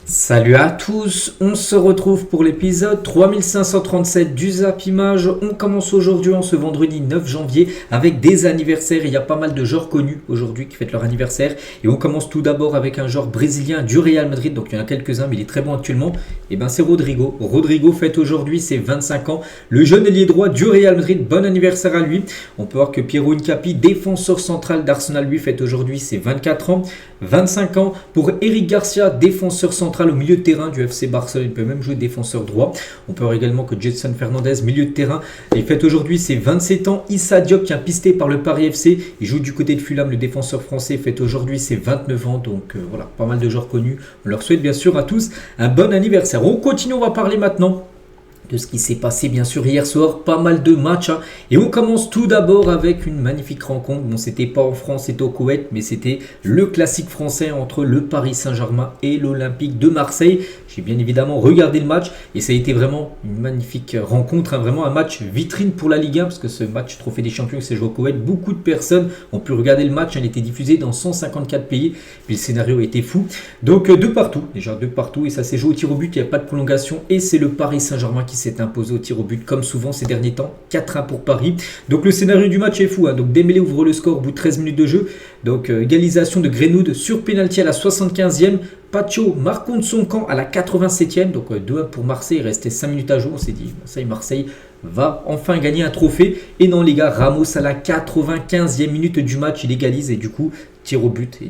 Salut à tous, on se retrouve pour l'épisode 3537 du Zap Image. On commence aujourd'hui en ce vendredi 9 janvier avec des anniversaires. Il y a pas mal de joueurs connus aujourd'hui qui fêtent leur anniversaire. Et on commence tout d'abord avec un joueur brésilien du Real Madrid. Donc il y en a quelques-uns mais il est très bon actuellement. Et ben c'est Rodrigo. Rodrigo fête aujourd'hui ses 25 ans. Le jeune ailier droit du Real Madrid, bon anniversaire à lui. On peut voir que Piero Hincapié, défenseur central d'Arsenal, lui fête aujourd'hui ses 24 ans. 25 ans pour Eric Garcia, défenseur central au milieu de terrain du FC Barcelone. Il peut même jouer défenseur droit. On peut voir également que Jetson Fernandez, milieu de terrain, il fête aujourd'hui ses 27 ans. Issa Diop, qui est pisté par le Paris FC, il joue du côté de Fulham. Le défenseur français fête aujourd'hui ses 29 ans. Donc voilà, pas mal de joueurs connus. On leur souhaite bien sûr à tous un bon anniversaire. On continue, on va parler maintenant de ce qui s'est passé bien sûr hier soir, pas mal de matchs et on commence tout d'abord avec une magnifique rencontre. Bon, c'était pas en France, c'était au Koweït, mais c'était le classique français entre le Paris Saint-Germain et l'Olympique de Marseille. J'ai bien évidemment regardé le match et ça a été vraiment une magnifique rencontre, vraiment un match vitrine pour la Ligue 1 parce que ce match Trophée des Champions qui s'est joué au Koweït, beaucoup de personnes ont pu regarder le match, il a été diffusé dans 154 pays, puis le scénario était fou. Donc de partout et ça s'est joué au tir au but, il n'y a pas de prolongation et c'est le Paris Saint-Germain qui s'est imposé au tir au but comme souvent ces derniers temps, 4-1 pour Paris. Donc le scénario du match est fou, donc Dembélé ouvre le score au bout de 13 minutes de jeu, donc égalisation de Greenwood sur pénalty à la 75e, Pacho marque contre son camp à la 87e, donc 2-1 pour Marseille, il restait 5 minutes à jouer, on s'est dit Marseille va enfin gagner un trophée, et non les gars, Ramos à la 95e minute du match, il égalise et du coup tir au but,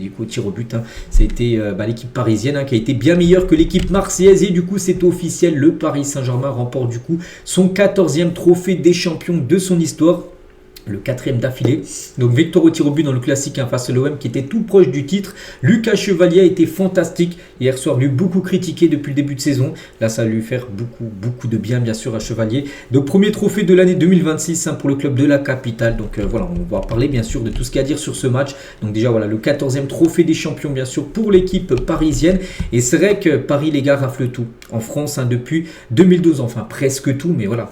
c'était l'équipe parisienne qui a été bien meilleure que l'équipe marseillaise et du coup c'est officiel, le Paris Saint-Germain remporte du coup son 14e trophée des champions de son histoire. Le 4e d'affilée. Donc victoire au tir au but dans le classique face à l'OM qui était tout proche du titre. Lucas Chevalier a été fantastique. Hier soir, lui beaucoup critiqué depuis le début de saison. Là, ça va lui faire beaucoup de bien sûr à Chevalier. Donc premier trophée de l'année 2026 pour le club de la capitale. Donc voilà, on va parler bien sûr de tout ce qu'il y a à dire sur ce match. Donc déjà voilà, le 14e trophée des champions bien sûr pour l'équipe parisienne. Et c'est vrai que Paris les gars rafle tout. En France depuis 2012, enfin presque tout, mais voilà.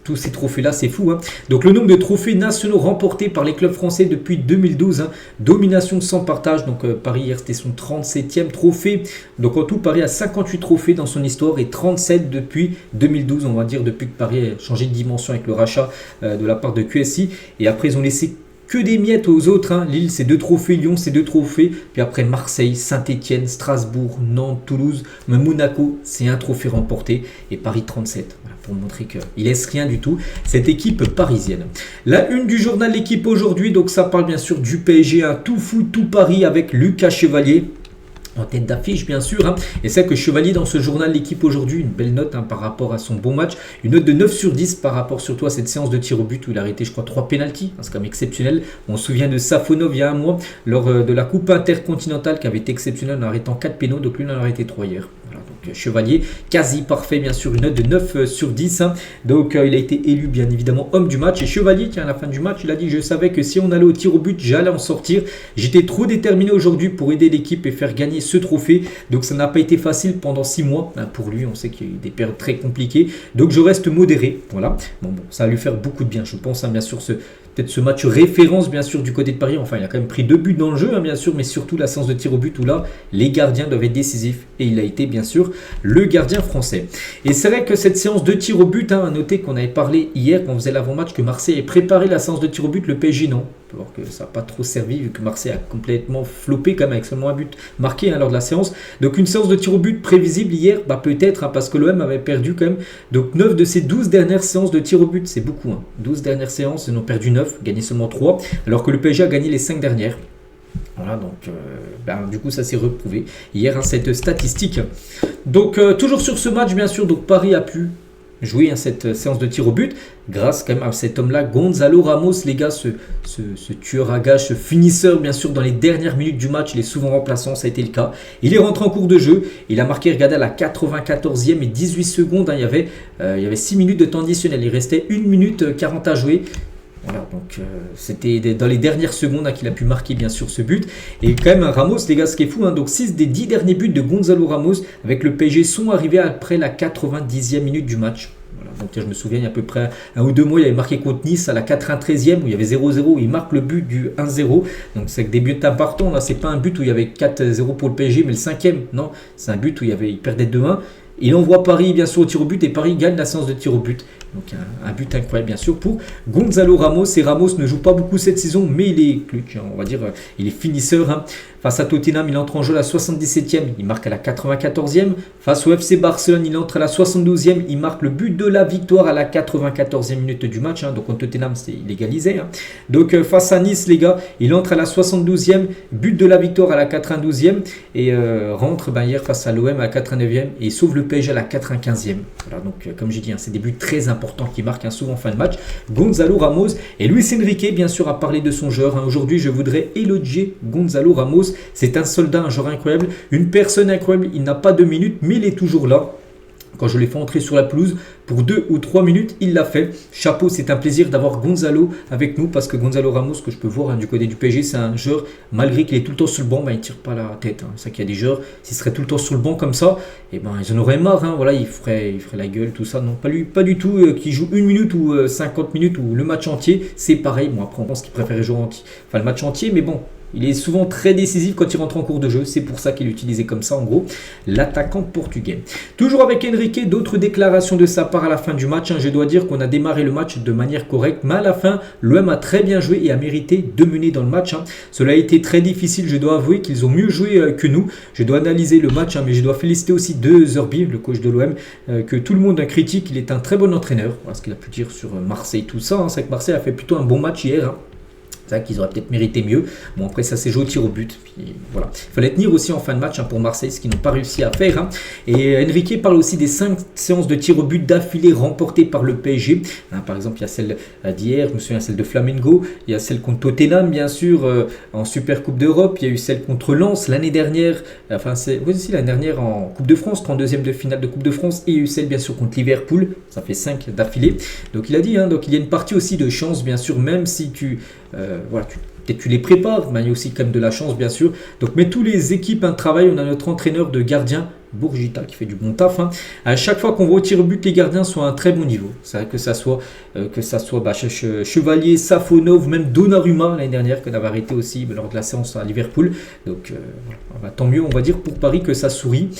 Tous ces trophées-là, c'est fou. Donc le nombre de trophées nationaux remportés par les clubs français depuis 2012, domination sans partage. Donc Paris hier c'était son 37e trophée. Donc en tout Paris a 58 trophées dans son histoire et 37 depuis 2012, on va dire depuis que Paris a changé de dimension avec le rachat de la part de QSI. Et après ils ont laissé que des miettes aux autres. Lille c'est 2 trophées, Lyon c'est 2 trophées, puis après Marseille, Saint-Etienne, Strasbourg, Nantes, Toulouse, même Monaco c'est 1 trophée remporté et Paris 37. Voilà, pour montrer qu'il laisse rien du tout cette équipe parisienne. La une du journal L'équipe aujourd'hui, donc ça parle bien sûr du PSG, tout fou, tout Paris avec Lucas Chevalier en tête d'affiche bien sûr, et c'est que Chevalier dans ce journal L'équipe aujourd'hui, une belle note par rapport à son bon match, une note de 9 sur 10 par rapport surtout à cette séance de tir au but où il a arrêté je crois 3 pénaltys, c'est quand même exceptionnel. On se souvient de Safonov il y a un mois lors de la coupe intercontinentale qui avait été exceptionnelle en arrêtant 4 pénaux, donc lui il en a arrêté 3 hier. Voilà, donc Chevalier quasi parfait bien sûr, une note de 9 sur 10, donc il a été élu bien évidemment homme du match. Et Chevalier qui à la fin du match il a dit: je savais que si on allait au tir au but j'allais en sortir, j'étais trop déterminé aujourd'hui pour aider l'équipe et faire gagner ce trophée, donc ça n'a pas été facile pendant 6 mois pour lui, on sait qu'il y a eu des périodes très compliquées, donc je reste modéré. Voilà, bon ça va lui faire beaucoup de bien je pense, bien sûr peut-être ce match référence bien sûr du côté de Paris, enfin il a quand même pris 2 buts dans le jeu bien sûr, mais surtout la séance de tir au but où là les gardiens doivent être décisifs et il a été bien sûr le gardien français. Et c'est vrai que cette séance de tir au but, à noter qu'on avait parlé hier quand on faisait l'avant-match que Marseille ait préparé la séance de tir au but, le PSG non. On peut voir que ça n'a pas trop servi vu que Marseille a complètement floppé quand même avec seulement un but marqué lors de la séance. Donc une séance de tir au but prévisible hier, peut-être parce que l'OM avait perdu quand même. Donc 9 de ses 12 dernières séances de tir au but, c'est beaucoup. 12 dernières séances, ils en ont perdu 9, gagné seulement 3, alors que le PSG a gagné les 5 dernières. Voilà, donc du coup ça s'est reprouvé hier cette statistique. Donc toujours sur ce match bien sûr, donc Paris a pu jouer cette séance de tir au but grâce quand même à cet homme là, Gonzalo Ramos les gars, ce tueur à gages, ce finisseur bien sûr dans les dernières minutes du match, il est souvent remplaçant, ça a été le cas, il est rentré en cours de jeu, il a marqué, regardez à la 94e et 18 secondes, il y avait 6 minutes de temps additionnel, il restait 1 minute 40 à jouer. Voilà, donc c'était dans les dernières secondes qu'il a pu marquer bien sûr ce but. Et quand même Ramos les gars, ce qui est fou, donc 6 des 10 derniers buts de Gonzalo Ramos avec le PSG sont arrivés après la 90e minute du match. Voilà, Donc je me souviens, il y a à peu près 1 ou 2 mois, il avait marqué contre Nice à la 93e où il y avait 0-0. Il marque le but du 1-0. Donc c'est que des buts importants. Là, c'est pas un but où il y avait 4-0 pour le PSG, mais le 5e. Non, c'est un but où il perdait 2-1. Il envoie Paris bien sûr au tir au but et Paris gagne la séance de tir au but. Donc un but incroyable bien sûr pour Gonzalo Ramos. Et Ramos ne joue pas beaucoup cette saison, mais il est clutch, on va dire, il est finisseur. Hein. Face à Tottenham, il entre en jeu à la 77e, il marque à la 94e. Face au FC Barcelone, il entre à la 72e, il marque le but de la victoire à la 94e minute du match. Hein. Donc contre Tottenham, il égalisait. Hein. Donc face à Nice, les gars, il entre à la 72e, but de la victoire à la 92e et rentre hier face à l'OM à la 89e et il sauve le PSG à la 95e. Voilà, donc comme j'ai dit, hein, c'est des buts très importants qui marquent souvent en fin de match. Gonzalo Ramos et Luis Enrique, bien sûr, a parlé de son joueur. Hein. Aujourd'hui, je voudrais élogier Gonzalo Ramos. C'est un soldat, un joueur incroyable, une personne incroyable. Il n'a pas 2 minutes, mais il est toujours là. Quand je l'ai fait entrer sur la pelouse, pour 2 ou 3 minutes, il l'a fait. Chapeau, c'est un plaisir d'avoir Gonzalo avec nous parce que Gonzalo Ramos, que je peux voir du côté du PSG, c'est un joueur, malgré qu'il est tout le temps sur le banc, il ne tire pas la tête. Hein. C'est ça qu'il y a des joueurs, s'ils seraient tout le temps sur le banc comme ça, ils en auraient marre. Hein. Voilà, il ferait la gueule, tout ça. Non, pas du tout. Qu'il joue 1 minute ou 50 minutes ou le match entier, c'est pareil. Bon, après, on pense qu'il préférait jouer le match entier, mais bon. Il est souvent très décisif quand il rentre en cours de jeu. C'est pour ça qu'il est utilisé comme ça, en gros, l'attaquant portugais. Toujours avec Enrique, d'autres déclarations de sa part à la fin du match. Je dois dire qu'on a démarré le match de manière correcte, mais à la fin, l'OM a très bien joué et a mérité de mener dans le match. Cela a été très difficile. Je dois avouer qu'ils ont mieux joué que nous. Je dois analyser le match, mais je dois féliciter aussi De Zerbi, le coach de l'OM, que tout le monde critique. Il est un très bon entraîneur. Voilà ce qu'il a pu dire sur Marseille, tout ça. C'est que Marseille a fait plutôt un bon match hier. C'est vrai qu'ils auraient peut-être mérité mieux. Bon, après, ça s'est joué au tir au but. Puis, voilà. Il fallait tenir aussi en fin de match pour Marseille, ce qu'ils n'ont pas réussi à faire. Et Enrique parle aussi des 5 séances de tir au but d'affilée remportées par le PSG. Par exemple, il y a celle d'hier, je me souviens, celle de Flamengo. Il y a celle contre Tottenham, bien sûr, en Super Coupe d'Europe. Il y a eu celle contre Lens l'année dernière. Enfin, c'est aussi l'année dernière en Coupe de France, 32e de finale de Coupe de France. Et il y a eu celle, bien sûr, contre Liverpool. Ça fait 5 d'affilée. Donc, il a dit, donc il y a une partie aussi de chance, bien sûr, même si voilà, peut-être tu les prépares, mais il y a aussi quand même de la chance, bien sûr. Donc, mais tous les équipes travaillent. On a notre entraîneur de gardien, Bourgita, qui fait du bon taf. À chaque fois qu'on va au tir au but, les gardiens sont à un très bon niveau. C'est vrai que ça soit Chevalier, Safonov, même Donnarumma l'année dernière, qu'on avait arrêté aussi lors de la séance à Liverpool. Donc tant mieux, on va dire, pour Paris que ça sourit.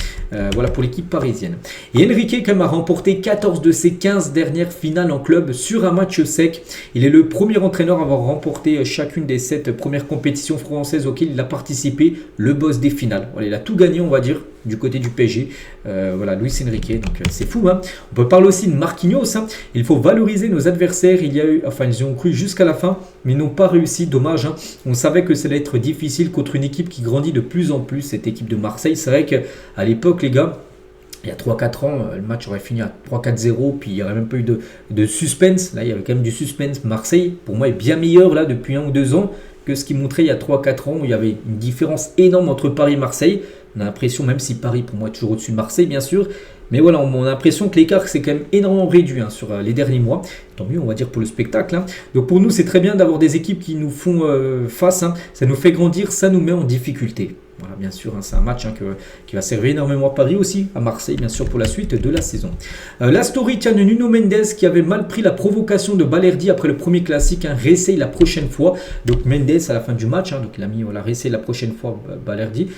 Voilà pour l'équipe parisienne. Et Enrique, quand même, a remporté 14 de ses 15 dernières finales en club sur un match sec. Il est le premier entraîneur à avoir remporté chacune des 7 premières compétitions françaises auxquelles il a participé, le boss des finales. Voilà, il a tout gagné, on va dire, du côté du PSG. Voilà, Luis Enrique, donc c'est fou. On peut parler aussi de Marquinhos. Il faut valoriser nos adversaires. Ils ont cru jusqu'à la fin, mais n'ont pas réussi. Dommage. On savait que ça allait être difficile contre une équipe qui grandit de plus en plus, cette équipe de Marseille. C'est vrai qu'à l'époque, les gars, il y a 3-4 ans, le match aurait fini à 3-4-0, puis il n'y aurait même pas eu de suspense. Là, il y avait quand même du suspense. Marseille, pour moi, est bien meilleur là depuis 1 ou 2 ans que ce qu'il montrait il y a 3-4 ans, où il y avait une différence énorme entre Paris et Marseille. On a l'impression, même si Paris, pour moi, est toujours au-dessus de Marseille, bien sûr. Mais voilà, on a l'impression que l'écart s'est quand même énormément réduit sur les derniers mois. Tant mieux, on va dire, pour le spectacle. Donc pour nous, c'est très bien d'avoir des équipes qui nous font face. Ça nous fait grandir, ça nous met en difficulté. Voilà, bien sûr, c'est un match qui va servir énormément à Paris aussi, à Marseille, bien sûr, pour la suite de la saison. La story tient de Nuno Mendes qui avait mal pris la provocation de Balerdi après le premier classique. Réessaye la prochaine fois. Donc Mendes à la fin du match, donc il a mis réessaye la prochaine fois Balerdi.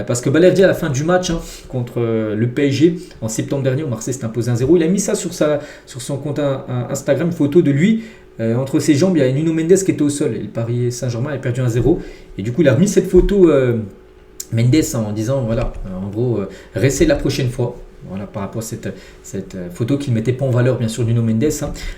Parce que Balerdi à la fin du match contre le PSG en septembre dernier, où Marseille s'est imposé 1-0, il a mis ça sur son compte Instagram, une photo de lui. Entre ses jambes, il y a Nuno Mendes qui était au sol. Et le Paris Saint-Germain a perdu 1-0. Et du coup, il a remis cette photo Mendes en disant, voilà, en gros, restez la prochaine fois. Voilà, par rapport à cette photo qu'il ne mettait pas en valeur, bien sûr, Nuno Mendes,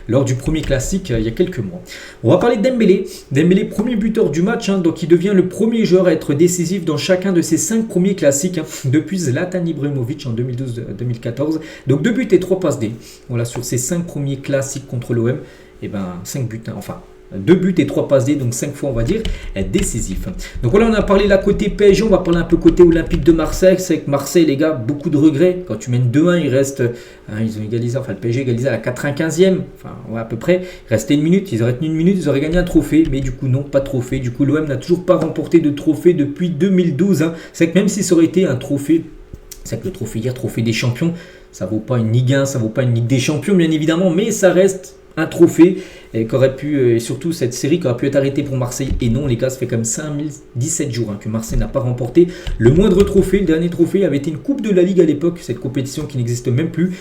lors du premier classique il y a quelques mois. On va parler de Dembélé. Dembélé, premier buteur du match, donc il devient le premier joueur à être décisif dans chacun de ses 5 premiers classiques, depuis Zlatan Ibrahimovic en 2012-2014. Donc 2 buts et 3 passes D. Voilà, sur ses 5 premiers classiques contre l'OM, 5 buts, enfin 2 buts et 3 passes D, donc 5 fois on va dire décisif. Donc voilà, on a parlé là côté PSG, on va parler un peu côté Olympique de Marseille. C'est que Marseille, les gars, beaucoup de regrets. Quand tu mènes 2-1, il reste, ils ont égalisé, le PSG égalisé à la 95e, à peu près. Il restait 1 minute, ils auraient tenu 1 minute, ils auraient gagné un trophée, mais du coup non, pas de trophée. Du coup l'OM n'a toujours pas remporté de trophée depuis 2012. C'est que même si ça aurait été un trophée C'est que le trophée hier, trophée des champions, ça vaut pas une Ligue 1, ça vaut pas une Ligue des champions bien évidemment, mais ça reste un trophée et qu'aurait pu, et surtout cette série qui aurait pu être arrêtée pour Marseille. Et non les gars, ça fait comme 5017 jours que Marseille n'a pas remporté le moindre trophée. Le dernier trophée avait été une coupe de la Ligue à l'époque, cette compétition qui n'existe même plus.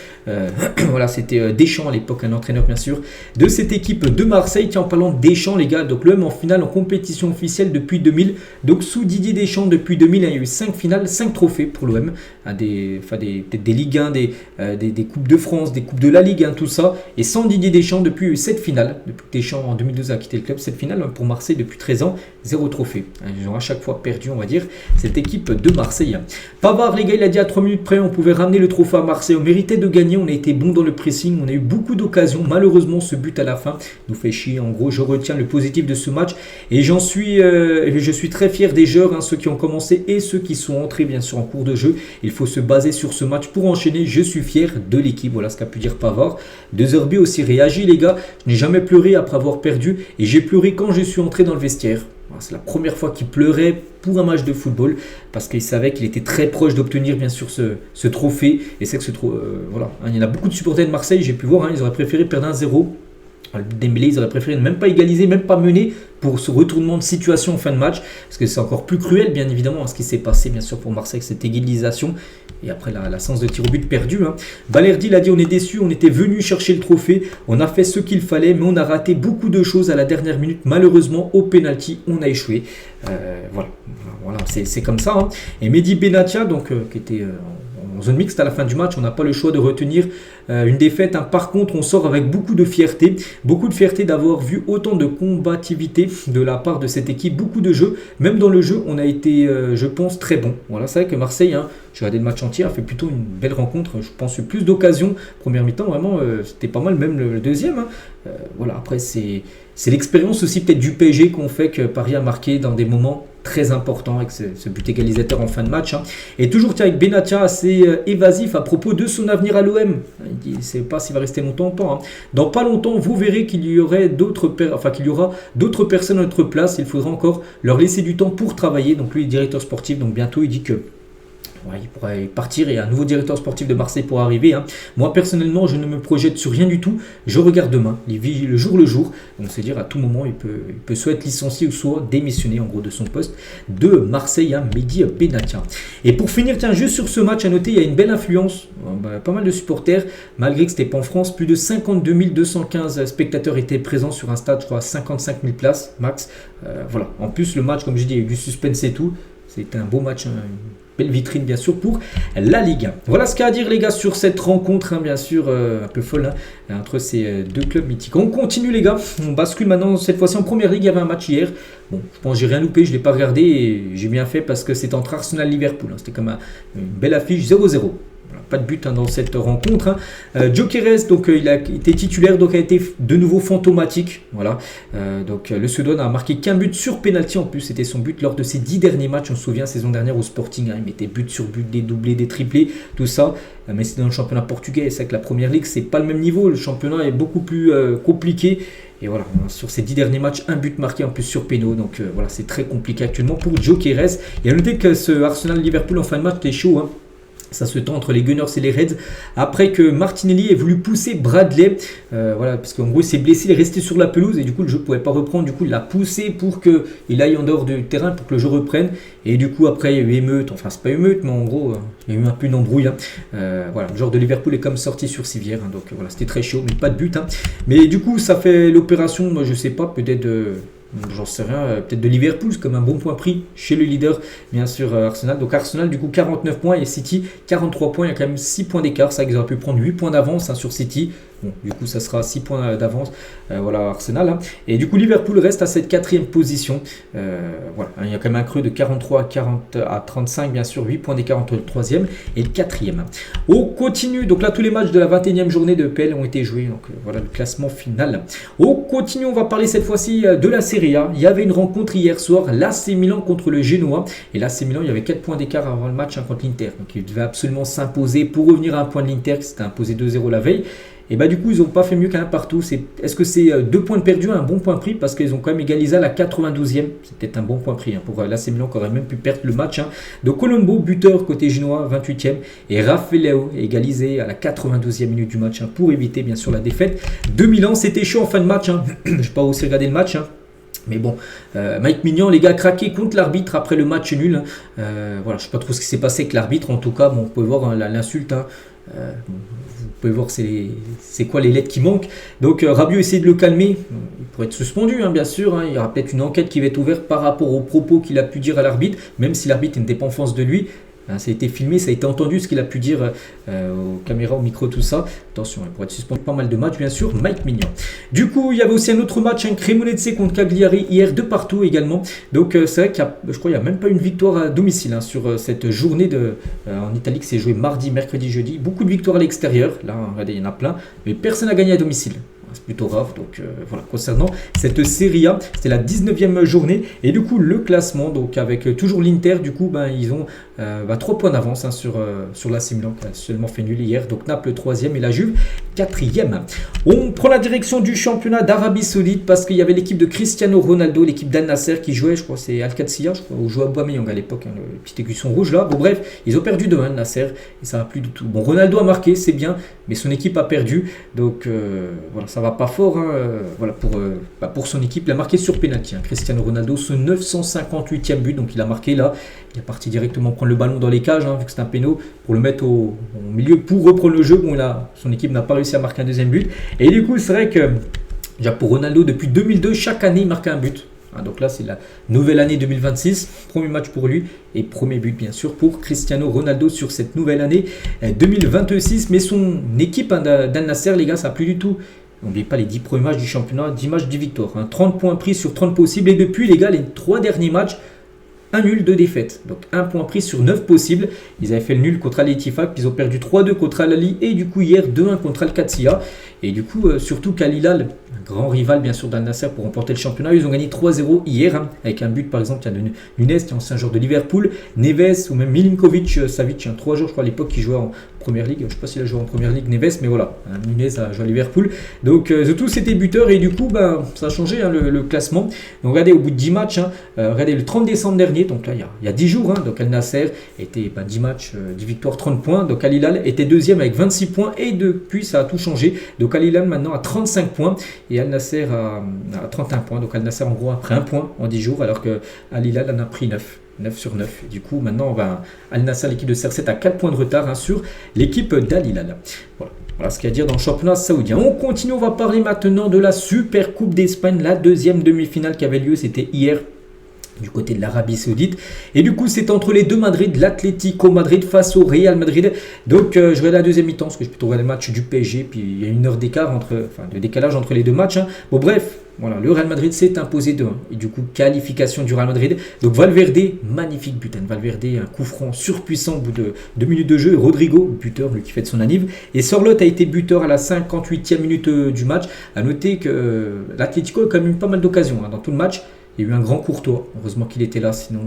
Voilà, c'était Deschamps à l'époque, un entraîneur bien sûr de cette équipe de Marseille. Tiens, en parlant de Deschamps les gars, donc l'OM en finale en compétition officielle depuis 2000. Donc sous Didier Deschamps depuis 2000, il y a eu 5 finales, 5 trophées pour l'OM, peut-être des Ligue 1, des Coupes de France, des Coupes de la Ligue, tout ça. Et sans Didier Deschamps, depuis 7 finales, depuis que Deschamps en 2012 a quitté le club, cette finale pour Marseille depuis 13 ans, 0 trophée. Ils ont à chaque fois perdu, on va dire, cette équipe de Marseille. Pavard, les gars, il a dit à 3 minutes près, on pouvait ramener le trophée à Marseille. On méritait de gagner, on a été bon dans le pressing, on a eu beaucoup d'occasions. Malheureusement, ce but à la fin nous fait chier. En gros, je retiens le positif de ce match et je suis très fier des joueurs, ceux qui ont commencé et ceux qui sont entrés, bien sûr, en cours de jeu. Il faut se baser sur ce match pour enchaîner. Je suis fier de l'équipe. Voilà ce qu'a pu dire Pavard. De Zerbi aussi réagit, les gars. Je n'ai jamais pleuré après avoir perdu et j'ai pleuré quand je suis entré dans le vestiaire. C'est la première fois qu'il pleurait pour un match de football parce qu'il savait qu'il était très proche d'obtenir bien sûr ce trophée. Et c'est que voilà, il y en a beaucoup de supporters de Marseille, j'ai pu voir, ils auraient préféré perdre 1-0. Dembélé, ils auraient préféré ne même pas égaliser, même pas mener pour ce retournement de situation en fin de match, parce que c'est encore plus cruel bien évidemment ce qui s'est passé bien sûr pour Marseille, cette égalisation et après la séance de tir au but perdu. Balerdi il a dit on est déçu, on était venu chercher le trophée, on a fait ce qu'il fallait, mais on a raté beaucoup de choses à la dernière minute. Malheureusement au penalty on a échoué. Voilà, c'est comme ça. Et Mehdi Benatia donc qui était en zone mixte à la fin du match, on n'a pas le choix de retenir une défaite. Par contre, on sort avec beaucoup de fierté d'avoir vu autant de combativité de la part de cette équipe, beaucoup de jeux. Même dans le jeu, on a été, je pense, très bon. Voilà, c'est vrai que Marseille, j'ai regardé le match entier, a fait plutôt une belle rencontre. Je pense plus d'occasions. Première mi-temps, vraiment, c'était pas mal, même le deuxième. Voilà, après, c'est l'expérience aussi peut-être du PSG qu'on fait que Paris a marqué dans des moments très important avec ce but égalisateur en fin de match. Et toujours avec Benatia assez évasif à propos de son avenir à l'OM. Il dit, il ne sait pas s'il va rester longtemps. Dans pas longtemps, vous verrez qu'il y aura d'autres personnes à notre place. Il faudra encore leur laisser du temps pour travailler. Donc lui, directeur sportif, donc bientôt il dit que il pourrait partir et un nouveau directeur sportif de Marseille pourra arriver. Moi personnellement, je ne me projette sur rien du tout. Je regarde demain, il vit le jour. Donc c'est dire à tout moment, il peut soit être licencié ou soit démissionner en gros de son poste de Marseille, Mehdi Benatia. Et pour finir, tiens, juste sur ce match, à noter, il y a une belle influence. Pas mal de supporters, malgré que c'était pas en France, plus de 52 215 spectateurs étaient présents sur un stade, je crois, 55 000 places max. Voilà. En plus, le match, comme je dis, il y a eu du suspense et tout. C'était un beau match, une belle vitrine bien sûr pour la Ligue 1. Voilà ce qu'il y a à dire les gars sur cette rencontre, bien sûr un peu folle entre ces deux clubs mythiques. On continue les gars, on bascule maintenant cette fois-ci en première ligue. Il y avait un match hier. Bon, je pense que j'ai rien loupé, je ne l'ai pas regardé et j'ai bien fait parce que c'était entre Arsenal et Liverpool. C'était comme une belle affiche 0-0. Pas de but dans cette rencontre. Gyökeres, donc il a été titulaire, donc a été de nouveau fantomatique. Voilà. Donc le Suédois n'a marqué qu'un but sur penalty. En plus, c'était son but lors de ses 10 derniers matchs. On se souvient saison dernière au Sporting, il mettait but sur but, des doublés, des triplés, tout ça. Mais c'est dans le championnat portugais. C'est que la première ligue, c'est pas le même niveau. Le championnat est beaucoup plus compliqué. Et voilà, sur ces 10 derniers matchs, un but marqué en plus sur péno. Donc voilà, c'est très compliqué actuellement pour Gyökeres. Et à noter que ce Arsenal-Liverpool en fin de match était chaud. Ça se tend entre les Gunners et les Reds après que Martinelli ait voulu pousser Bradley, voilà, parce qu'en gros il s'est blessé, il est resté sur la pelouse et du coup le jeu ne pouvait pas reprendre. Du coup il l'a poussé pour qu'il aille en dehors du terrain pour que le jeu reprenne. Et du coup après il y a eu émeute, enfin c'est pas émeute mais en gros il y a eu un peu d'embrouille. Voilà, le joueur de Liverpool est comme sorti sur civière, donc voilà, c'était très chaud mais pas de but. Mais du coup ça fait l'opération, moi je sais pas, peut-être j'en sais rien, peut-être de Liverpool, c'est comme un bon point pris chez le leader, bien sûr Arsenal. Donc Arsenal du coup 49 points et City 43 points, il y a quand même 6 points d'écart, ça qu'ils auraient pu prendre 8 points d'avance sur City. Bon, du coup ça sera 6 points d'avance, voilà Arsenal. Et du coup Liverpool reste à cette 4e position. Voilà, il y a quand même un creux de 43 à 35, bien sûr, 8 points d'écart entre le 3e et le 4e. On continue, donc là tous les matchs de la 21e journée de PL ont été joués, donc voilà le classement final. On continue, on va parler cette fois-ci de la Serie A. Il y avait une rencontre hier soir, l'AC Milan contre le Genoa. Et l'AC Milan, il y avait 4 points d'écart avant le match contre l'Inter. Donc il devait absolument s'imposer pour revenir à un point de l'Inter qui s'était imposé 2-0 la veille. Et bah du coup, ils n'ont pas fait mieux qu'un partout. Est-ce que c'est 2 points de perdu, un bon point pris? Parce qu'ils ont quand même égalisé à la 92e. C'est peut-être un bon point pris pour l'AC Milan qui aurait même pu perdre le match. Donc Colombo, buteur côté génois, 28e. Et Raffaelao égalisé à la 92e minute du match pour éviter bien sûr la défaite de Milan. C'était chaud en fin de match. Je n'ai pas aussi regardé le match. Mais bon, Mike Maignan, les gars, a craqué contre l'arbitre après le match nul. Voilà, je ne sais pas trop ce qui s'est passé avec l'arbitre. En tout cas, bon, vous pouvez voir l'insulte. Vous pouvez voir c'est quoi les lettres qui manquent. Donc Rabiot essaie de le calmer. Il pourrait être suspendu, bien sûr. Il y aura peut-être une enquête qui va être ouverte par rapport aux propos qu'il a pu dire à l'arbitre, même si l'arbitre n'était pas en face de lui. Ça a été filmé, ça a été entendu ce qu'il a pu dire aux caméras, au micro, tout ça. Attention, il pourrait être suspendu pas mal de matchs, bien sûr, Mike Maignan. Du coup, il y avait aussi un autre match, Cremonese contre Cagliari, hier, de partout également. Donc, c'est vrai je crois qu'il n'y a même pas une victoire à domicile sur cette journée en Italie qui s'est jouée mardi, mercredi, jeudi. Beaucoup de victoires à l'extérieur. Là, regardez, il y en a plein. Mais personne n'a gagné à domicile. C'est plutôt grave. Donc voilà, concernant cette Serie A, c'était la 19e journée. Et du coup, le classement, donc avec toujours l'Inter, du coup, ils ont 3 points d'avance sur l'AC Milan qui a seulement fait nul hier. Donc Naples 3e et la Juve 4e. On prend la direction du championnat d'Arabie Saoudite parce qu'il y avait l'équipe de Cristiano Ronaldo, l'équipe d'Al Nasser qui jouait, je crois, c'est Al Qadsiya, je crois, où jouait Aubameyang à l'époque, le petit écusson rouge là. Bon, bref, ils ont perdu 2-1 Al Nasser et ça va plus du tout. Bon, Ronaldo a marqué, c'est bien, mais son équipe a perdu. Donc voilà, ça va pas fort. Voilà, pour son équipe, il a marqué sur pénalty. Cristiano Ronaldo, ce 958e but, donc il a marqué là. Il est parti directement prendre le ballon dans les cages, vu que c'est un péno, pour le mettre au milieu pour reprendre le jeu. Bon, son équipe n'a pas réussi à marquer un deuxième but. Et du coup, c'est vrai que déjà pour Ronaldo, depuis 2002, chaque année, il marquait un but. Donc là, c'est la nouvelle année 2026. Premier match pour lui et premier but, bien sûr, pour Cristiano Ronaldo sur cette nouvelle année 2026. Mais son équipe d'Al Nasser, les gars, ça n'a plus du tout. N'oubliez pas les 10 premiers matchs du championnat, 10 matchs, 10 victoires. 30 points pris sur 30 possibles. Et depuis, les gars, les 3 derniers matchs, un nul, 2 défaites. Donc 1 point pris sur 9 possibles. Ils avaient fait le nul contre Al Ettifaq, puis ils ont perdu 3-2 contre Al Ahly et du coup hier 2-1 contre Al Qadsiya. Et du coup, surtout qu'Al Hilal, un grand rival bien sûr d'Al Nasser pour remporter le championnat, ils ont gagné 3-0 hier avec un but par exemple de Nunes, qui est ancien joueur de Liverpool, Neves ou même Milinkovic Savic, 3 joueurs je crois à l'époque qui jouait en Première Ligue. Je ne sais pas s'il a joué en Première Ligue Neves, mais voilà, Nunes a joué à Liverpool. Donc tous c'était buteurs et du coup ça a changé le classement. Donc regardez au bout de 10 matchs, regardez le 30 décembre dernier, donc là il y a 10 jours, donc Al Nasser était 10 matchs, 10 victoires, 30 points. Donc Al Hilal était deuxième avec 26 points et depuis ça a tout changé. Donc Al Hilal maintenant a 35 points et Al Nasser a 31 points. Donc Al Nasser en gros a pris 1 point en 10 jours alors que Al Hilal en a pris 9 sur 9. Et du coup maintenant Al Nasser, l'équipe de CR7 a 4 points de retard sur l'équipe d'Al Hilal. Voilà ce qu'il y a à dire dans le championnat saoudien. On continue, on va parler maintenant de la Super Coupe d'Espagne, la deuxième demi-finale qui avait lieu, c'était hier du côté de l'Arabie Saoudite. Et du coup, c'est entre les deux Madrid, l'Atlético Madrid face au Real Madrid. Donc, je regarde la deuxième mi-temps, parce que je plutôt regarder le match du PSG, puis il y a 1 heure d'écart, de décalage entre les deux matchs. Bon, bref, voilà, le Real Madrid s'est imposé 2-1. Et du coup, qualification du Real Madrid. Donc, Valverde, magnifique but. Valverde, un coup franc surpuissant au bout de 2 minutes de jeu. Rodrigo, buteur, lui qui fait de son anniv. Et Sorloth a été buteur à la 58e minute du match. À noter que l'Atlético a quand même eu pas mal d'occasions dans tout le match. Il y a eu un grand Courtois, heureusement qu'il était là, sinon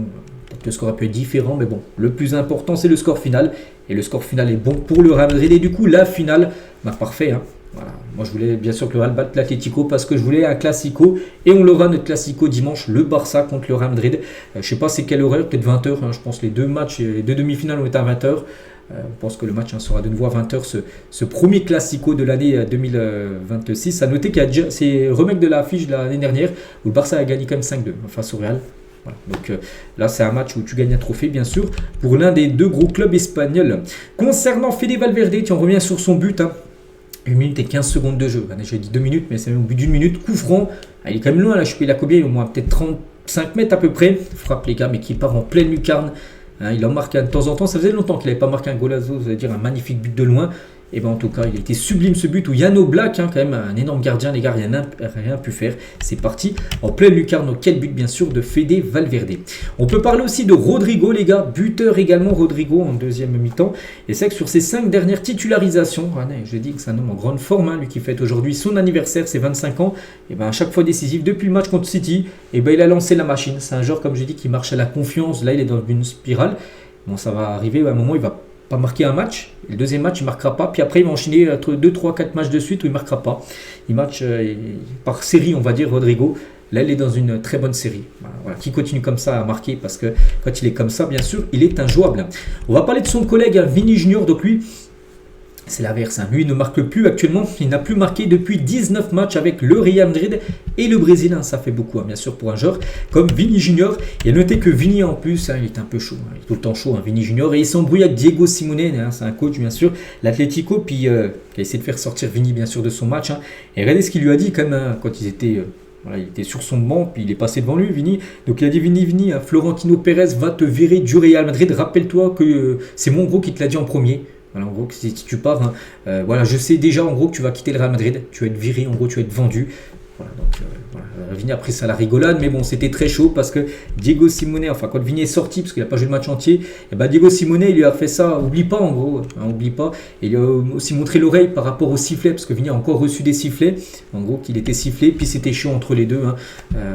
peut-être que le score aurait pu être différent, mais bon, le plus important c'est le score final, et le score final est bon pour le Real Madrid, et du coup la finale, parfait, voilà. Moi je voulais bien sûr que le Real batte l'Atlético parce que je voulais un Classico, et on l'aura notre Classico dimanche, le Barça contre le Real Madrid, je sais pas c'est quelle horaire, peut-être 20h, je pense les deux matchs, les deux demi-finales ont été à 20h, on pense que le match sera de nouveau à 20h, ce premier Classico de l'année 2026. A noter qu'il y a déjà ces remakes de l'affiche de l'année dernière où le Barça a gagné quand même 5-2 face au Real. Voilà. Donc là c'est un match où tu gagnes un trophée bien sûr pour l'un des deux gros clubs espagnols. Concernant Fede Valverde, on revient sur son but. 1 minute et 15 secondes de jeu. J'ai dit 2 minutes, mais c'est au bout d'1 minute. Coup franc. Il est quand même loin là, je sais pas, il a combien, au moins peut-être 35 mètres à peu près. Frappe les gars, mais qui part en pleine lucarne. Il en marque de temps en temps, ça faisait longtemps qu'il n'avait pas marqué un golazo, c'est-à-dire un magnifique but de loin. Et en tout cas, il a été sublime ce but où Jan Oblak, quand même un énorme gardien, les gars, rien pu faire. C'est parti en pleine lucarne, quel but bien sûr de Fede Valverde. On peut parler aussi de Rodrigo, les gars, buteur également Rodrigo en deuxième mi-temps. Et c'est que sur ses 5 dernières titularisations, je dis que c'est un homme en grande forme, lui qui fête aujourd'hui son anniversaire, ses 25 ans, et à chaque fois décisif, depuis le match contre City, il a lancé la machine. C'est un joueur, comme j'ai dit, qui marche à la confiance. Là, il est dans une spirale. Bon, ça va arriver à un moment, il va pas marqué un match. Et le deuxième match, il ne marquera pas. Puis après, il va enchaîner 2, 3, 4 matchs de suite où il ne marquera pas. Il match par série, on va dire, Rodrigo. Là, il est dans une très bonne série. Voilà, qui continue comme ça à marquer parce que quand il est comme ça, bien sûr, il est injouable. On va parler de son collègue Vini Junior. Donc lui, c'est l'inverse. Lui, il ne marque plus actuellement. Il n'a plus marqué depuis 19 matchs avec le Real Madrid et le Brésil. Ça fait beaucoup, bien sûr, pour un joueur comme Vini Junior. Et notez que Vini, en plus, il est un peu chaud. Il est tout le temps chaud, Vini Junior. Et il s'embrouille avec Diego Simeone. C'est un coach, bien sûr, l'Atlético. Puis qui a essayé de faire sortir Vini, bien sûr, de son match. Et regardez ce qu'il lui a dit quand même quand ils étaient... Voilà, il était sur son banc, puis il est passé devant lui, Vini. Donc il a dit Vini, Florentino Pérez va te virer du Real Madrid. Rappelle-toi que c'est mon gros qui te l'a dit en premier. Voilà, en gros, si tu pars, voilà, je sais déjà en gros que tu vas quitter le Real Madrid. Tu vas être viré, en gros, tu vas être vendu. Voilà, donc voilà. Vini a pris ça à la rigolade, mais bon, c'était très chaud parce que Diego Simeone, enfin quand Vini est sorti, parce qu'il n'a pas joué le match entier, et ben Diego Simeone il lui a fait ça, oublie pas en gros, oublie pas, et il lui a aussi montré l'oreille par rapport au sifflet, parce que Vini a encore reçu des sifflets, en gros qu'il était sifflé, puis c'était chaud entre les deux.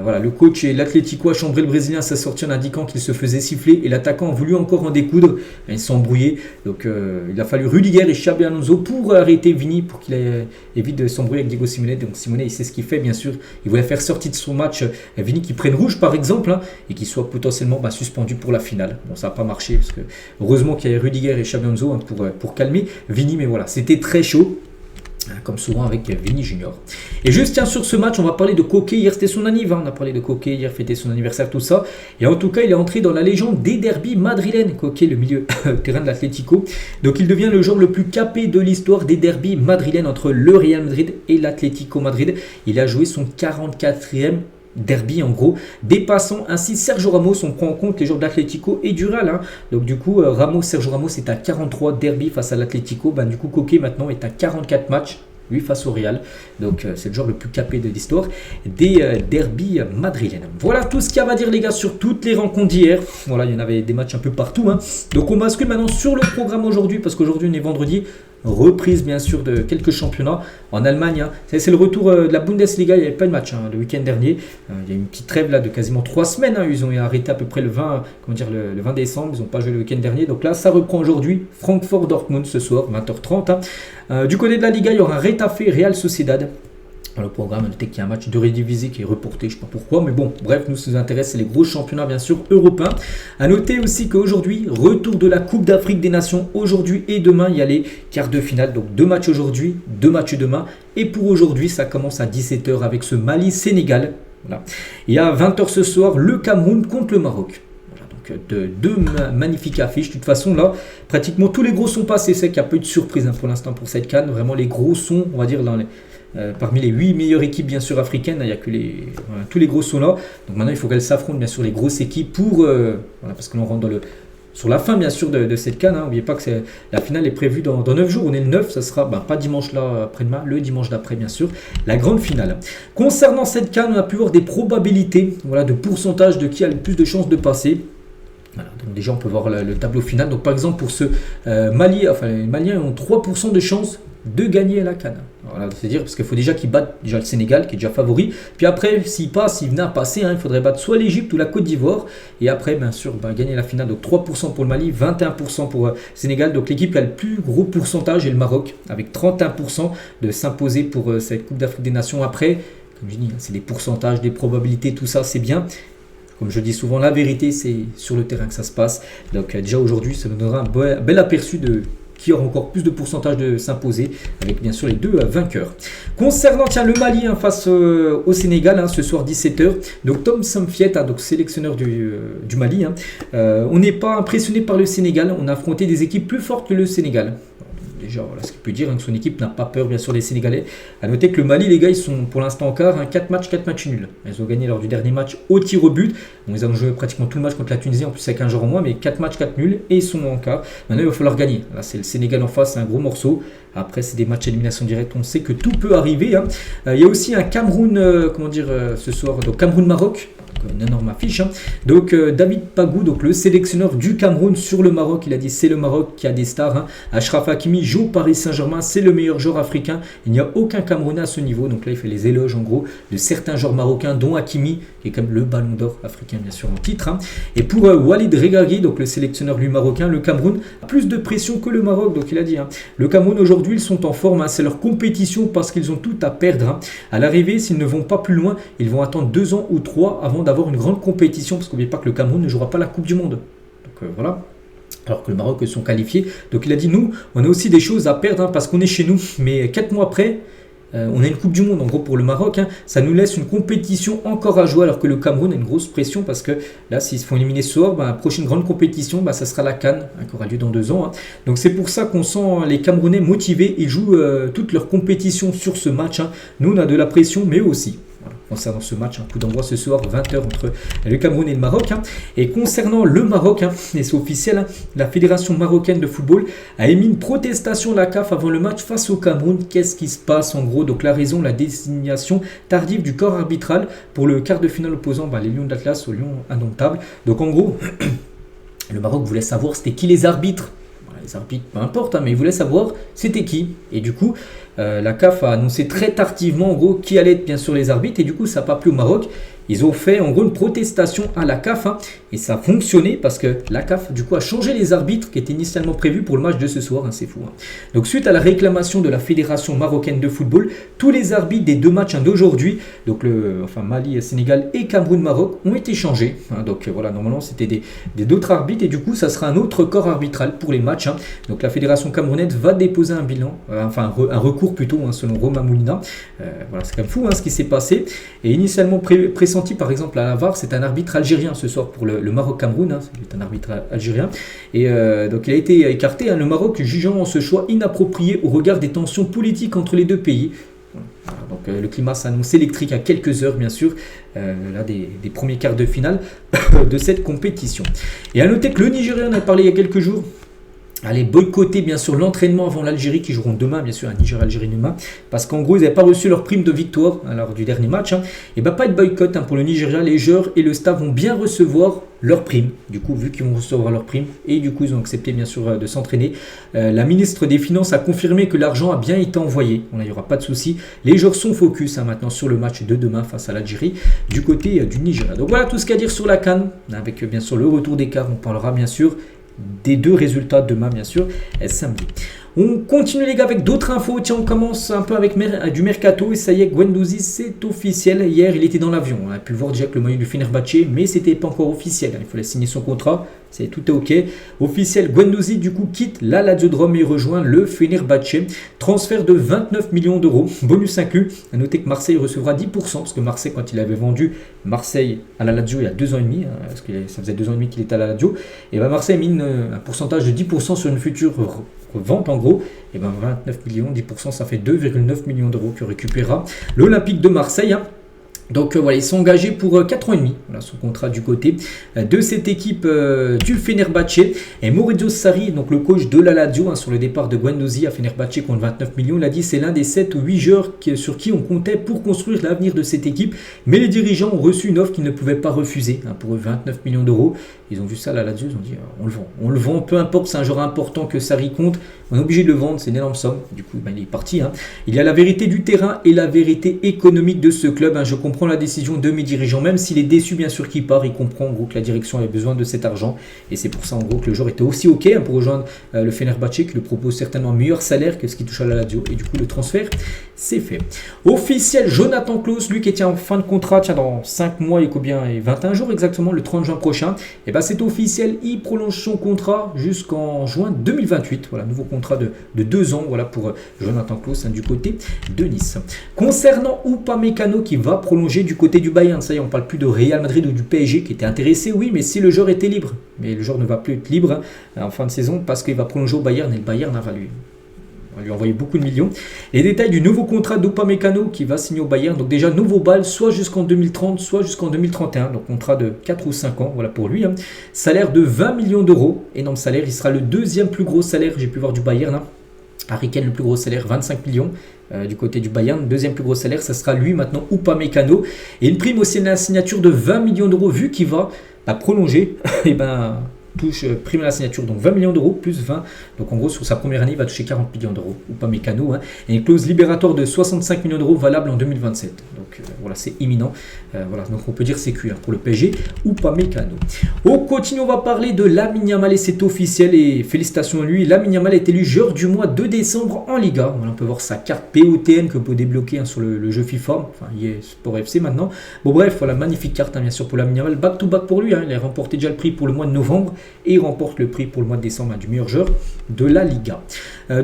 Voilà, le coach et l'Atlético a chambré le Brésilien à sa sortie en indiquant qu'il se faisait siffler, et l'attaquant a voulu encore en découdre, et ils se sont embrouillés, donc il a fallu Rudiger et Xabi Alonso pour arrêter Vini, pour qu'il évite de s'embrouiller avec Diego Simeone. Donc Simeone il sait ce qu'il fait, bien sûr, il voulait faire sortir de son match Vini qui prenne rouge par exemple, et qui soit potentiellement suspendu pour la finale. Bon, ça n'a pas marché parce que heureusement qu'il y avait Rudiger et Xabi Alonso pour calmer Vini, mais voilà, c'était très chaud comme souvent avec Vini Junior. Et juste tiens, sur ce match, on va parler de Koké. Hier c'était son anniversaire, on a parlé de Koké, hier fêtait son anniversaire, tout ça. Et en tout cas, il est entré dans la légende des derbys madrilènes. Koké, le milieu terrain de l'Atlético. Donc il devient le joueur le plus capé de l'histoire des derbys madrilènes entre le Real Madrid et l'Atlético Madrid. Il a joué son 44e derby en gros, dépassant ainsi Sergio Ramos. On prend en compte les joueurs d'Atlético et du Real. Donc du coup, Sergio Ramos est à 43 derby face à l'Atlético. Du coup, Koké maintenant est à 44 matchs, lui face au Real. Donc c'est le joueur le plus capé de l'histoire des derbies madrilènes. Voilà tout ce qu'il y a à dire les gars sur toutes les rencontres d'hier. Voilà, il y en avait des matchs un peu partout. Donc on bascule maintenant sur le programme aujourd'hui, parce qu'aujourd'hui on est vendredi. Reprise bien sûr de quelques championnats en Allemagne. C'est le retour de la Bundesliga. Il n'y avait pas de match le week-end dernier. Il y a eu une petite trêve là de quasiment 3 semaines. Ils ont arrêté à peu près le 20 décembre. Ils n'ont pas joué le week-end dernier. Donc là, ça reprend aujourd'hui. Francfort-Dortmund ce soir, 20h30. Du côté de la Liga, il y aura Retafe-Real Sociedad. Dans le programme, notez qu'il y a un match de Eredivisie qui est reporté, je ne sais pas pourquoi, mais bon, bref, nous, ce qui nous intéresse, c'est les gros championnats, bien sûr, européens. À noter aussi qu'aujourd'hui, retour de la Coupe d'Afrique des Nations, aujourd'hui et demain, il y a les quarts de finale, donc 2 matchs aujourd'hui, 2 matchs demain, et pour aujourd'hui, ça commence à 17h avec ce Mali-Sénégal. Voilà. Et à 20h ce soir, le Cameroun contre le Maroc. Deux magnifiques affiches. De toute façon, là, pratiquement tous les gros sont passés. C'est qu'il n'y a pas eu de surprise pour l'instant pour cette CAN. Vraiment, les gros sont, on va dire, parmi les 8 meilleures équipes, bien sûr, africaines. Il n'y a que tous les gros sont là. Donc maintenant, il faut qu'elles s'affrontent, bien sûr, les grosses équipes parce que l'on rentre sur la fin, bien sûr, de cette CAN. N'oubliez pas que la finale est prévue dans 9 jours. On est le 9, ça sera pas dimanche là après-demain, le dimanche d'après, bien sûr, la grande finale. Concernant cette CAN, on a pu voir des probabilités, de pourcentage de qui a le plus de chances de passer. Voilà, donc déjà on peut voir le tableau final. Donc par exemple pour ce Mali, les Maliens ont 3% de chance de gagner la CAN. Voilà, c'est-à-dire parce qu'il faut déjà qu'ils battent déjà le Sénégal qui est déjà favori. Puis après s'ils venaient à passer, il faudrait battre soit l'Égypte ou la Côte d'Ivoire. Et après bien sûr gagner la finale. Donc 3% pour le Mali, 21% pour le Sénégal. Donc l'équipe qui a le plus gros pourcentage est le Maroc avec 31% de s'imposer pour cette Coupe d'Afrique des Nations. Après, comme je dis, c'est des pourcentages, des probabilités, tout ça c'est bien. Comme je dis souvent, la vérité, c'est sur le terrain que ça se passe. Donc déjà aujourd'hui, ça nous donnera un bel aperçu de qui aura encore plus de pourcentage de s'imposer, avec bien sûr les 2 vainqueurs. Concernant le Mali face au Sénégal, ce soir 17h. Donc Tom Samphiet, donc sélectionneur du Mali. On n'est pas impressionné par le Sénégal. On a affronté des équipes plus fortes que le Sénégal. Déjà, voilà ce qu'il peut dire, que son équipe n'a pas peur, bien sûr, des Sénégalais. A noter que le Mali, les gars, ils sont pour l'instant en quart, 4 matchs nuls. Ils ont gagné lors du dernier match au tir au but. Bon, ils ont joué pratiquement tout le match contre la Tunisie, en plus avec un jour en moins, mais 4 matchs, 4 nuls, et ils sont en quart. Maintenant, il va falloir gagner. Là, c'est le Sénégal en face, c'est un gros morceau. Après, c'est des matchs à élimination directe, on sait que tout peut arriver. Il y a aussi un Cameroun, ce soir, donc Cameroun-Maroc. une énorme affiche. Donc David Pagou, donc le sélectionneur du Cameroun sur le Maroc, il a dit c'est le Maroc qui a des stars. Achraf Hakimi joue au Paris Saint-Germain, c'est le meilleur joueur africain. Il n'y a aucun Camerounais à ce niveau. Donc là, il fait les éloges en gros de certains joueurs marocains, dont Hakimi, qui est comme le ballon d'or africain, bien sûr, en titre. Et pour Walid Regragui, donc le sélectionneur lui marocain, le Cameroun a plus de pression que le Maroc. Donc il a dit, le Cameroun aujourd'hui, ils sont en forme. C'est leur compétition parce qu'ils ont tout à perdre. À l'arrivée, s'ils ne vont pas plus loin, ils vont attendre 2 ans ou 3 avant d'avoir une grande compétition. Parce qu'oubliez pas que le Cameroun ne jouera pas la Coupe du Monde. Donc voilà. Alors que le Maroc sont qualifiés. Donc il a dit, nous, on a aussi des choses à perdre parce qu'on est chez nous. Mais 4 mois après, on a une Coupe du Monde. En gros, pour le Maroc, ça nous laisse une compétition encore à jouer. Alors que le Cameroun a une grosse pression parce que là, s'ils se font éliminer ce soir, la prochaine grande compétition, ça sera la CAN, qui aura lieu dans 2 ans. Donc c'est pour ça qu'on sent les Camerounais motivés. Ils jouent toute leur compétition sur ce match. Nous, on a de la pression, mais eux aussi. Concernant ce match, un coup d'envoi ce soir 20h entre le Cameroun et le Maroc. Et concernant le Maroc, et c'est officiel, la Fédération marocaine de football a émis une protestation de la CAF avant le match face au Cameroun. Qu'est-ce qui se passe en gros? Donc la raison, la désignation tardive du corps arbitral pour le quart de finale opposant les Lions d'Atlas aux Lions indomptables. Donc en gros, le Maroc voulait savoir c'était qui les arbitres. Les arbitres, peu importe, mais ils voulaient savoir c'était qui. Et du coup, la CAF a annoncé très tardivement en gros qui allait être bien sûr les arbitres. Et du coup, ça n'a pas plu au Maroc. Ils ont fait en gros une protestation à la CAF et ça a fonctionné parce que la CAF du coup a changé les arbitres qui étaient initialement prévus pour le match de ce soir, c'est fou. Donc suite à la réclamation de la Fédération marocaine de football, tous les arbitres des 2 matchs d'aujourd'hui, donc Mali, Sénégal et Cameroun-Maroc ont été changés. Donc voilà, normalement c'était d'autres arbitres et du coup ça sera un autre corps arbitral pour les matchs. Donc la Fédération camerounaise va déposer un bilan, un recours plutôt selon Romain Moulina. Voilà, c'est quand même fou ce qui s'est passé. Et initialement pressenti par exemple à la VAR, c'est un arbitre algérien ce soir pour le Maroc-Cameroun, c'est un arbitre algérien. Et donc il a été écarté, le Maroc jugeant ce choix inapproprié au regard des tensions politiques entre les 2 pays. Voilà, donc le climat s'annonce électrique à quelques heures bien sûr là des premiers quarts de finale de cette compétition. Et à noter que le Nigeria, on a parlé il y a quelques jours, allez boycotter bien sûr l'entraînement avant l'Algérie qui joueront demain, bien sûr, un Niger-Algérie demain, parce qu'en gros ils n'avaient pas reçu leur prime de victoire lors du dernier match. Et pas de boycott pour le Nigeria, les joueurs et le staff vont bien recevoir leur prime. Du coup, vu qu'ils vont recevoir leur prime, et du coup ils ont accepté bien sûr de s'entraîner. La ministre des Finances a confirmé que l'argent a bien été envoyé. Il n'y aura pas de souci. Les joueurs sont focus maintenant sur le match de demain face à l'Algérie du côté du Nigeria. Donc voilà tout ce qu'il y a à dire sur la CAN, avec bien sûr le retour des quarts. On parlera bien sûr des 2 résultats demain bien sûr samedi. On continue les gars avec d'autres infos. Tiens, on commence un peu avec du mercato et ça y est, Guendouzi c'est officiel. Hier il était dans l'avion, on a pu voir déjà que le maillot du Fenerbahçe, mais c'était pas encore officiel, il fallait signer son contrat, tout est ok. Officiel, Guendouzi du coup quitte la Lazio de Rome et rejoint le Fenerbahçe. Transfert de 29 millions d'euros, bonus inclus. À noter que Marseille recevra 10%, parce que Marseille, quand il avait vendu Marseille à la Lazio il y a 2 ans et demi, parce que ça faisait 2 ans et demi qu'il était à la Lazio, et Marseille a mis un pourcentage de 10% sur une future vente en gros. Et 29 millions, 10%, ça fait 2,9 millions d'euros que récupérera l'Olympique de Marseille. Donc voilà, ils sont engagés pour 4 ans et demi, voilà son contrat du côté de cette équipe du Fenerbahçe. Et Maurizio Sarri, donc le coach de la Lazio, sur le départ de Guendouzi à Fenerbahçe contre 29 millions, il a dit c'est l'un des 7 ou 8 joueurs sur qui on comptait pour construire l'avenir de cette équipe. Mais les dirigeants ont reçu une offre qu'ils ne pouvaient pas refuser, pour eux 29 millions d'euros. Ils ont vu ça à la Lazio, ils ont dit on le vend, peu importe, c'est un joueur important que Sarri compte, on est obligé de le vendre, c'est une énorme somme. Du coup il est parti. Il y a la vérité du terrain et la vérité économique de ce club. Je comprends la décision de mes dirigeants, même s'il est déçu bien sûr qu'il part, il comprend en gros que la direction avait besoin de cet argent et c'est pour ça en gros que le joueur était aussi ok pour rejoindre le Fenerbahçe qui lui propose certainement un meilleur salaire que ce qu'il touche à la Lazio et du coup le transfert c'est fait. Officiel, Jonathan Klaus, lui qui est en fin de contrat dans 5 mois et combien et 21 jours exactement, le 30 juin prochain, et c'est officiel, il prolonge son contrat jusqu'en juin 2028. Voilà, nouveau contrat de 2 ans voilà, pour Jonathan Klaus du côté de Nice. Concernant Upamecano qui va prolonger du côté du Bayern, ça y est, on parle plus de Real Madrid ou du PSG qui était intéressé, oui, mais si le joueur était libre, mais le joueur ne va plus être libre en fin de saison parce qu'il va prolonger au Bayern et le Bayern va lui envoyer beaucoup de millions. Les détails du nouveau contrat d'Upamecano qui va signer au Bayern. Donc déjà, nouveau bail, soit jusqu'en 2030, soit jusqu'en 2031. Donc contrat de 4 ou 5 ans, voilà pour lui. Salaire de 20 millions d'euros. Énorme salaire, il sera le 2e plus gros salaire, j'ai pu voir du Bayern. Harry Kane, le plus gros salaire, 25 millions du côté du Bayern. Deuxième plus gros salaire, ça sera lui maintenant, Upamecano. Et une prime aussi à la signature de 20 millions d'euros, vu qu'il va prolonger. Et touche prime à la signature, donc 20 millions d'euros plus 20. Donc en gros, sur sa première année, il va toucher 40 millions d'euros. Upamecano. Et une clause libératoire de 65 millions d'euros valable en 2027. Donc voilà, c'est imminent. Voilà, donc on peut dire c'est cuit pour le PSG. Upamecano. On continue, on va parler de Lamine Yamal et c'est officiel. Et félicitations à lui. Lamine Yamal est élu joueur du mois de décembre en Liga. Voilà, on peut voir sa carte POTN que vous pouvez débloquer sur le jeu FIFA. Enfin, il est Sport FC maintenant. Bon, bref, voilà, magnifique carte, bien sûr, pour Lamine Yamal. Back to back pour lui. Il a remporté déjà le prix pour le mois de novembre. Et il remporte le prix pour le mois de décembre du meilleur joueur de la Liga.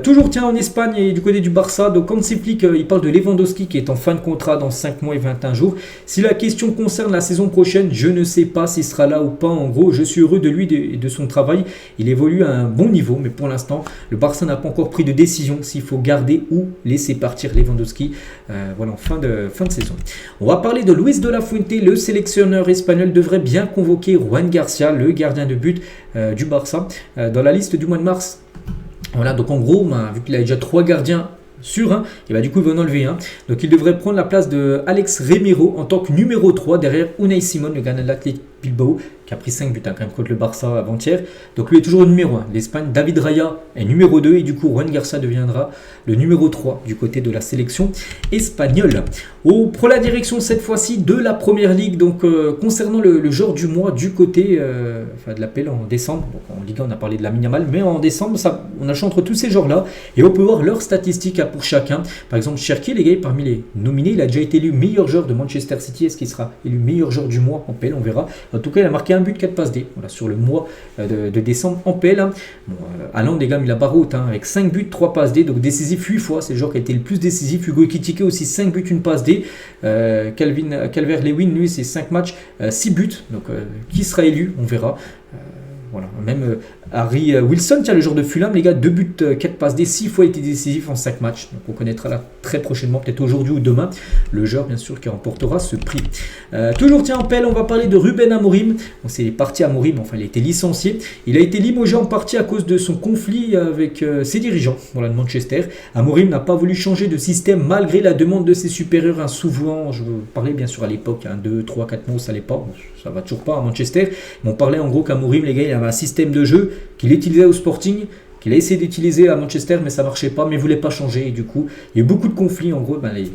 Toujours en Espagne et du côté du Barça, donc Hansi Flick, il parle de Lewandowski qui est en fin de contrat dans 5 mois et 21 jours. Si la question concerne la saison prochaine, je ne sais pas s'il sera là ou pas. En gros, je suis heureux de lui et de son travail. Il évolue à un bon niveau, mais pour l'instant, le Barça n'a pas encore pris de décision s'il faut garder ou laisser partir Lewandowski voilà, en fin de saison. On va parler de Luis de la Fuente, le sélectionneur espagnol devrait bien convoquer Juan Garcia, le gardien de but du Barça, dans la liste du mois de mars. Voilà, donc en gros, vu qu'il a déjà 3 gardiens sûrs, et du coup il va en enlever un. Donc il devrait prendre la place de Alex Remiro en tant que numéro 3 derrière Unai Simon, le gardien de l'Athletic Bilbao, qui a pris 5 buts quand même contre le Barça avant-hier. Donc lui est toujours le numéro 1. L'Espagne, David Raya est numéro 2 et du coup Juan Garcia deviendra le numéro 3 du côté de la sélection espagnole. Pour la direction cette fois-ci de la Première Ligue, donc concernant le joueur du mois du côté de l'appel en décembre. Donc, en Ligue 1 on a parlé de Lamine Yamal, mais en décembre on a le choix entre tous ces joueurs-là et on peut voir leurs statistiques pour chacun. Par exemple Cherki, les gars, parmi les nominés, il a déjà été élu meilleur joueur de Manchester City. Est-ce qu'il sera élu meilleur joueur du mois en PL? On verra. En tout cas, il a marqué un but, 4 passes D sur le mois de décembre en PL. Haaland, les gars, il a barre haute avec 5 buts, 3 passes D, donc décisif 8 fois. C'est le joueur qui a été le plus décisif. Hugo Ekitike aussi 5 buts, 1 passe D. Calvert-Lewin, lui, c'est 5 matchs, 6 buts. Donc, qui sera élu? On verra. Voilà. Même Harry Wilson, le joueur de Fulham, les gars, 2 buts, 4 passes D, 6 fois été décisif en 5 matchs. Donc on connaîtra là très prochainement, peut-être aujourd'hui ou demain, le joueur bien sûr qui remportera ce prix. Toujours en pelle, on va parler de Ruben Amorim. C'est parti Amorim, enfin il a été licencié. Il a été limogé en partie à cause de son conflit avec ses dirigeants de Manchester. Amorim n'a pas voulu changer de système malgré la demande de ses supérieurs. Souvent, je parlais bien sûr à l'époque, 2, 3, 4 mois, ça n'allait pas. Ça va toujours pas à Manchester. Mais on parlait en gros qu'Amorim, les gars, il avait un système de jeu qu'il utilisait au Sporting, qu'il a essayé d'utiliser à Manchester, mais ça marchait pas, mais il voulait pas changer. Et du coup, il y a eu beaucoup de conflits. En gros, les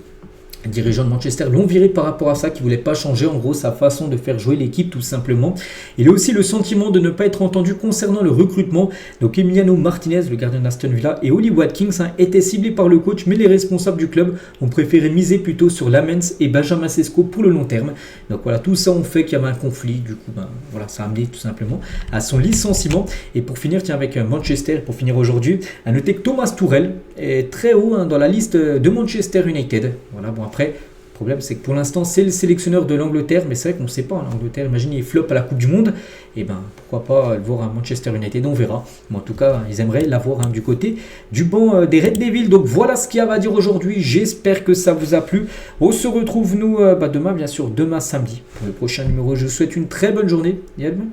dirigeants de Manchester l'ont viré par rapport à ça, qui ne voulait pas changer en gros sa façon de faire jouer l'équipe tout simplement. Il a aussi le sentiment de ne pas être entendu concernant le recrutement. Donc Emiliano Martinez, le gardien d'Aston Villa, et Oli Watkins étaient ciblés par le coach, mais les responsables du club ont préféré miser plutôt sur Lamens et Benjamin Sesko pour le long terme. Donc voilà, tout ça ont fait qu'il y avait un conflit. Du coup, voilà, ça a amené tout simplement à son licenciement. Et pour finir, avec Manchester, pour finir aujourd'hui, à noter que Thomas Tuchel est très haut dans la liste de Manchester United. Voilà, bon après, le problème c'est que pour l'instant c'est le sélectionneur de l'Angleterre, mais c'est vrai qu'on ne sait pas en Angleterre. Imaginez, il flop à la Coupe du Monde, et pourquoi pas le voir à Manchester United, on verra. Mais en tout cas, ils aimeraient l'avoir du côté du banc des Red Devils. Donc voilà ce qu'il y a à dire aujourd'hui. J'espère que ça vous a plu. On se retrouve nous demain, bien sûr, demain samedi pour le prochain numéro. Je vous souhaite une très bonne journée et à demain.